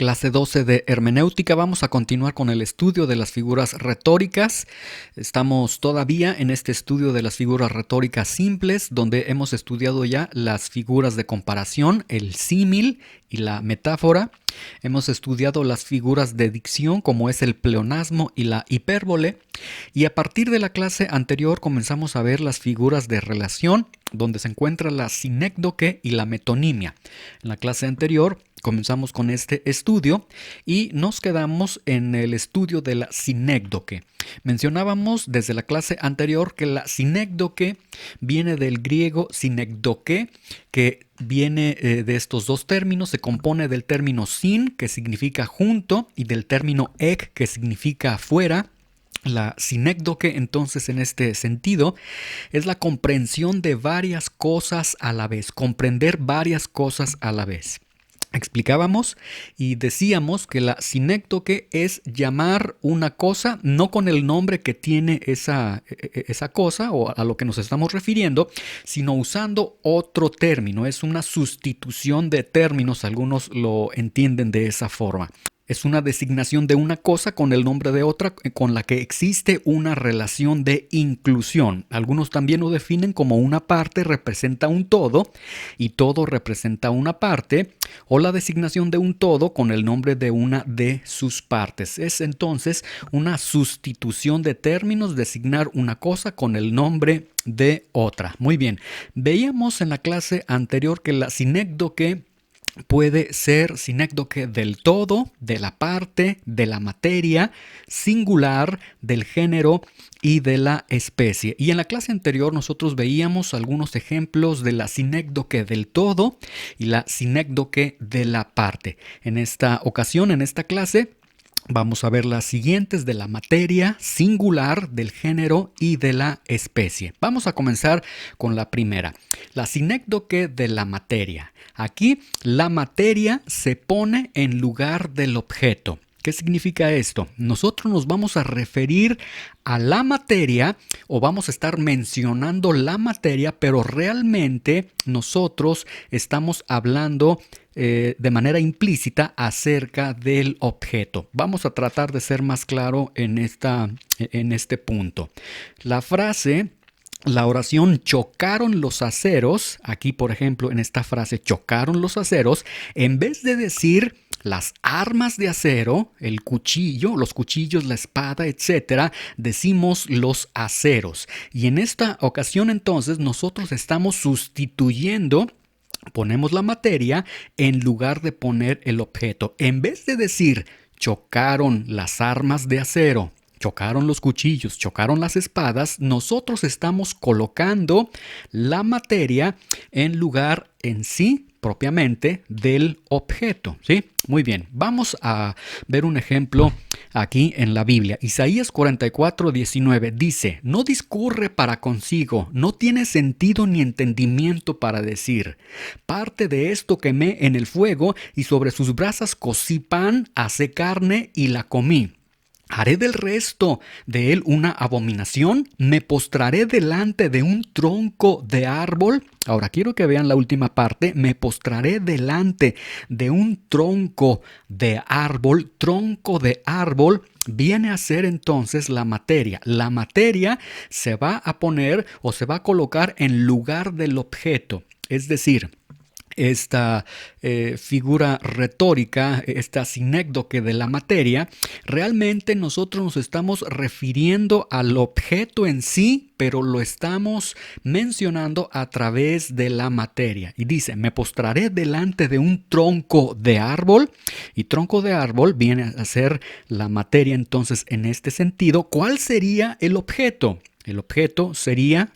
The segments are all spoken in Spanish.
Clase 12 de hermenéutica. Vamos a continuar con el estudio de las figuras retóricas. Estamos todavía en este estudio de las figuras retóricas simples, donde hemos estudiado ya las figuras de comparación, el símil y la metáfora. Hemos estudiado las figuras de dicción, como es el pleonasmo y la hipérbole. Y a partir de la clase anterior comenzamos a ver las figuras de relación, donde se encuentra la sinécdoque y la metonimia. En la clase anterior comenzamos con este estudio y nos quedamos en el estudio de la sinécdoque. Mencionábamos desde la clase anterior que la sinécdoque viene del griego sinekdoke, que viene de estos dos términos. Se compone del término sin, que significa junto, y del término ek, que significa fuera. La sinécdoque, entonces, en este sentido, es la comprensión de varias cosas a la vez, comprender varias cosas a la vez. Explicábamos y decíamos que la sinécdoque es llamar una cosa no con el nombre que tiene esa cosa o a lo que nos estamos refiriendo, sino usando otro término. Es una sustitución de términos, algunos lo entienden de esa forma. Es una designación de una cosa con el nombre de otra con la que existe una relación de inclusión. Algunos también lo definen como una parte representa un todo y todo representa una parte, o la designación de un todo con el nombre de una de sus partes. Es entonces una sustitución de términos, designar una cosa con el nombre de otra. Muy bien, veíamos en la clase anterior que la sinécdoque puede ser sinécdoque del todo, de la parte, de la materia, singular, del género y de la especie. Y en la clase anterior nosotros veíamos algunos ejemplos de la sinécdoque del todo y la sinécdoque de la parte. En esta ocasión, en esta clase, vamos a ver las siguientes de la materia, singular, del género y de la especie. Vamos a comenzar con la primera, la sinécdoque de la materia. Aquí la materia se pone en lugar del objeto. ¿Qué significa esto? Nosotros nos vamos a referir a la materia o vamos a estar mencionando la materia, pero realmente nosotros estamos hablando de manera implícita acerca del objeto. Vamos a tratar de ser más claro en este punto. La frase, la oración chocaron los aceros, aquí por ejemplo en esta frase chocaron los aceros, en vez de decir las armas de acero, el cuchillo, los cuchillos, la espada, etcétera, decimos los aceros. Y en esta ocasión entonces nosotros estamos sustituyendo, ponemos la materia en lugar de poner el objeto. En vez de decir chocaron las armas de acero, chocaron los cuchillos, chocaron las espadas, nosotros estamos colocando la materia en lugar en sí propiamente del objeto, ¿sí? Muy bien, vamos a ver un ejemplo aquí en la Biblia. Isaías 44:19 dice: no discurre para consigo, no tiene sentido ni entendimiento para decir. Parte de esto quemé en el fuego y sobre sus brasas cocí pan, asé carne y la comí. ¿Haré del resto de él una abominación? ¿Me postraré delante de un tronco de árbol? Ahora quiero que vean la última parte. Me postraré delante de un tronco de árbol. Tronco de árbol viene a ser entonces la materia. La materia se va a poner o se va a colocar en lugar del objeto. Es decir, esta figura retórica, esta sinécdoque de la materia, realmente nosotros nos estamos refiriendo al objeto en sí, pero lo estamos mencionando a través de la materia. Y dice, me postraré delante de un tronco de árbol, y tronco de árbol viene a ser la materia entonces en este sentido. ¿Cuál sería el objeto? El objeto sería,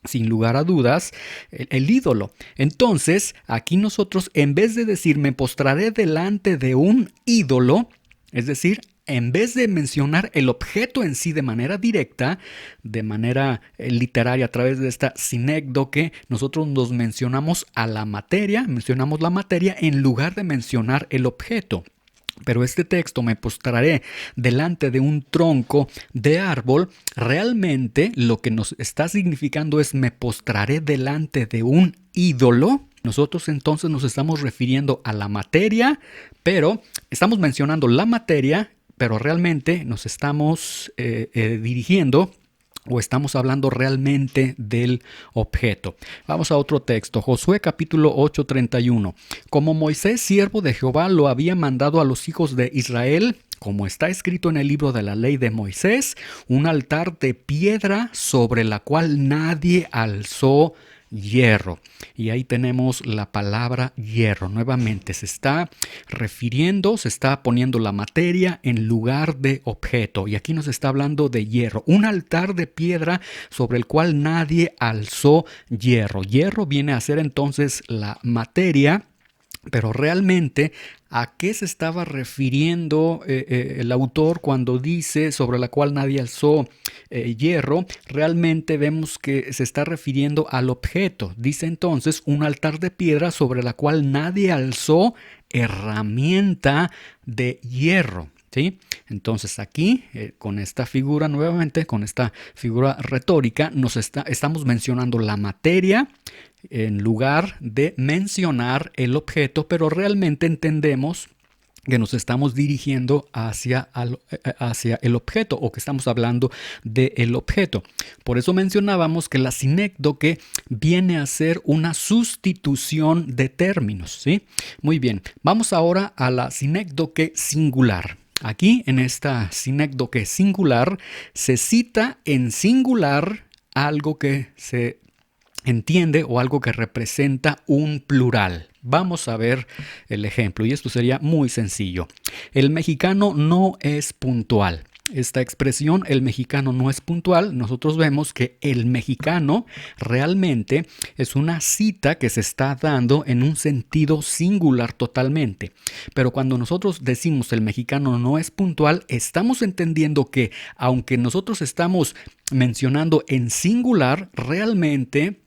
sin lugar a dudas, el ídolo. Entonces, aquí nosotros, en vez de decir me postraré delante de un ídolo, es decir, en vez de mencionar el objeto en sí de manera directa, de manera literaria a través de esta sinécdoque, nosotros nos mencionamos a la materia, mencionamos la materia en lugar de mencionar el objeto. Pero este texto, me postraré delante de un tronco de árbol, realmente lo que nos está significando es me postraré delante de un ídolo, Nosotros entonces nos estamos refiriendo a la materia, pero estamos mencionando la materia, pero realmente nos estamos dirigiendo o estamos hablando realmente del objeto. Vamos a otro texto, Josué capítulo 8:31. Como Moisés, siervo de Jehová, lo había mandado a los hijos de Israel, como está escrito en el libro de la ley de Moisés, un altar de piedra sobre la cual nadie alzó hierro. Y ahí tenemos la palabra hierro. Nuevamente se está refiriendo, se está poniendo la materia en lugar de objeto. Y aquí nos está hablando de hierro. Un altar de piedra sobre el cual nadie alzó hierro. Hierro viene a ser entonces la materia. Pero realmente, ¿a qué se estaba refiriendo el autor cuando dice sobre la cual nadie alzó hierro? Realmente vemos que se está refiriendo al objeto. Dice entonces un altar de piedra sobre la cual nadie alzó herramienta de hierro. ¿Sí? Entonces aquí, con esta figura nuevamente, con esta figura retórica, estamos mencionando la materia en lugar de mencionar el objeto, pero realmente entendemos que nos estamos dirigiendo hacia el objeto o que estamos hablando del objeto. Por eso mencionábamos que la sinécdoque viene a ser una sustitución de términos, ¿sí? Muy bien, vamos ahora a la sinécdoque singular. Aquí, en esta sinécdoque singular, se cita en singular algo que se entiende o algo que representa un plural. Vamos a ver el ejemplo y esto sería muy sencillo. El mexicano no es puntual. Esta expresión, el mexicano no es puntual, nosotros vemos que el mexicano realmente es una cita que se está dando en un sentido singular totalmente. Pero cuando nosotros decimos el mexicano no es puntual, estamos entendiendo que aunque nosotros estamos mencionando en singular, realmente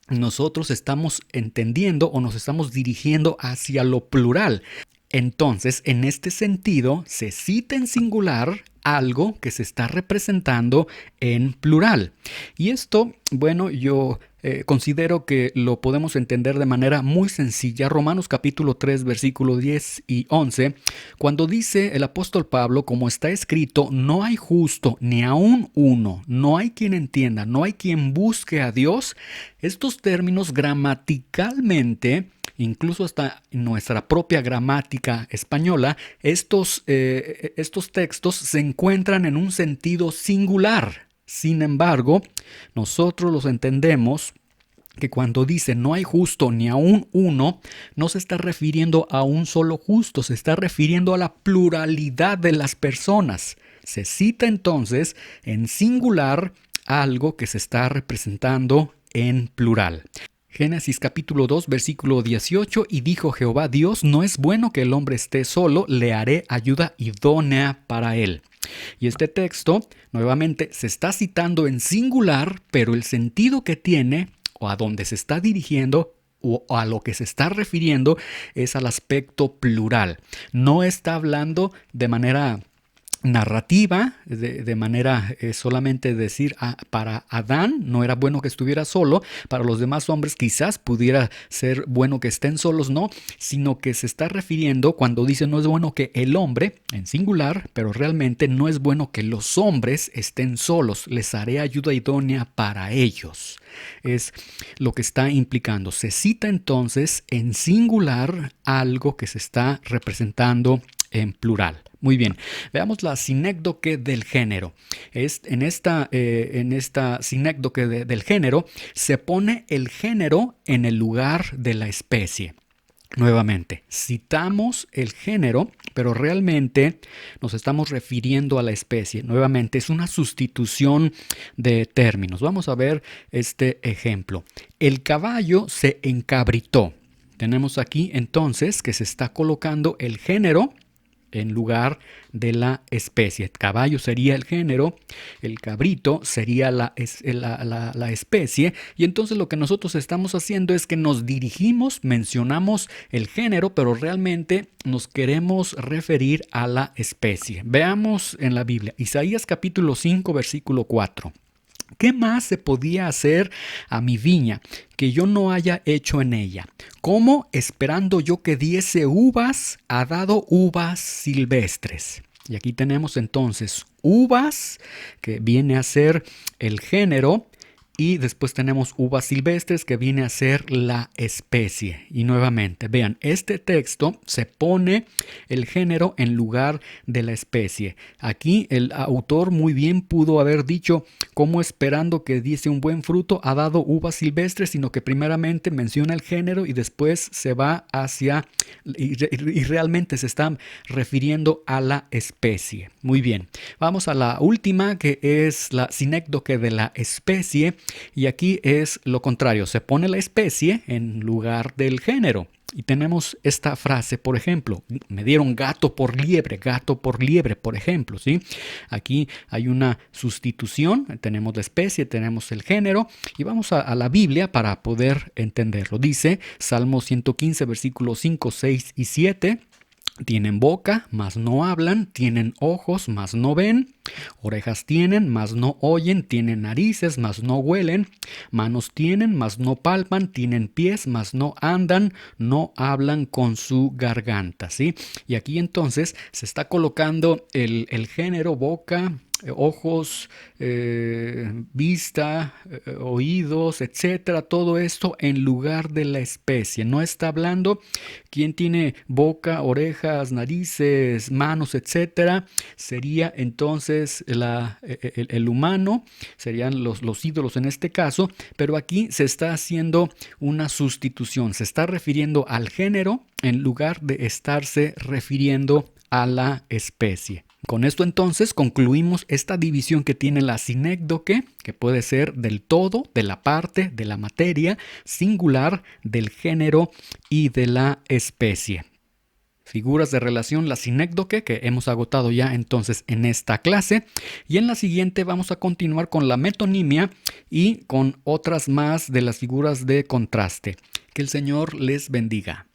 nosotros estamos entendiendo o nos estamos dirigiendo hacia lo plural. Entonces, en este sentido, se cita en singular algo que se está representando en plural. Y esto, bueno, yo considero que lo podemos entender de manera muy sencilla. Romanos capítulo 3, versículo 10 y 11, cuando dice el apóstol Pablo, como está escrito, no hay justo ni aun uno, no hay quien entienda, no hay quien busque a Dios. Estos términos gramaticalmente, incluso hasta en nuestra propia gramática española, estos textos se encuentran en un sentido singular. Sin embargo, nosotros los entendemos que cuando dice no hay justo ni aun uno, no se está refiriendo a un solo justo, se está refiriendo a la pluralidad de las personas. Se cita entonces en singular algo que se está representando en plural. Génesis capítulo 2, versículo 18, y dijo Jehová Dios, no es bueno que el hombre esté solo, le haré ayuda idónea para él. Y este texto, nuevamente, se está citando en singular, pero el sentido que tiene, o a donde se está dirigiendo, o a lo que se está refiriendo, es al aspecto plural. No está hablando de manera narrativa, de manera solamente decir para Adán no era bueno que estuviera solo, para los demás hombres quizás pudiera ser bueno que estén solos, no, sino que se está refiriendo cuando dice no es bueno que el hombre, en singular, pero realmente no es bueno que los hombres estén solos, les haré ayuda idónea para ellos. Es lo que está implicando. Se cita entonces en singular algo que se está representando en plural. Muy bien, veamos la sinécdoque del género. En esta sinécdoque del género se pone el género en el lugar de la especie. Nuevamente, citamos el género, pero realmente nos estamos refiriendo a la especie. Nuevamente, es una sustitución de términos. Vamos a ver este ejemplo. El caballo se encabritó. Tenemos aquí entonces que se está colocando el género en lugar de la especie. El caballo sería el género, el cabrito sería la especie, y entonces lo que nosotros estamos haciendo es que nos dirigimos, mencionamos el género, pero realmente nos queremos referir a la especie. Veamos en la Biblia, Isaías capítulo 5, versículo 4. ¿Qué más se podía hacer a mi viña que yo no haya hecho en ella? ¿Cómo, esperando yo que diese uvas, ha dado uvas silvestres? Y aquí tenemos entonces uvas, que viene a ser el género, y después tenemos uvas silvestres, que viene a ser la especie. Y nuevamente, vean, este texto se pone el género en lugar de la especie. Aquí el autor muy bien pudo haber dicho, como esperando que diese un buen fruto, ha dado uvas silvestres, sino que primeramente menciona el género y después se va hacia, y realmente se está refiriendo a la especie. Muy bien, vamos a la última, que es la sinécdoque de la especie. Y aquí es lo contrario, se pone la especie en lugar del género. Y tenemos esta frase, por ejemplo, me dieron gato por liebre, por ejemplo, ¿sí? Aquí hay una sustitución, tenemos la especie, tenemos el género, y vamos a la Biblia para poder entenderlo. Dice Salmo 115, versículos 5, 6 y 7. Tienen boca, mas no hablan, tienen ojos, mas no ven, orejas tienen, mas no oyen, tienen narices, mas no huelen, manos tienen, mas no palpan, tienen pies, mas no andan, no hablan con su garganta, ¿sí? Y aquí entonces se está colocando el género boca, ojos, vista, oídos, etcétera, todo esto en lugar de la especie. No está hablando quién tiene boca, orejas, narices, manos, etcétera. Sería entonces el humano, serían los ídolos en este caso, pero aquí se está haciendo una sustitución. Se está refiriendo al género en lugar de estarse refiriendo a la especie. Con esto entonces concluimos esta división que tiene la sinécdoque, que puede ser del todo, de la parte, de la materia, singular, del género y de la especie. Figuras de relación, la sinécdoque, que hemos agotado ya entonces en esta clase. Y en la siguiente vamos a continuar con la metonimia y con otras más de las figuras de contraste. Que el Señor les bendiga.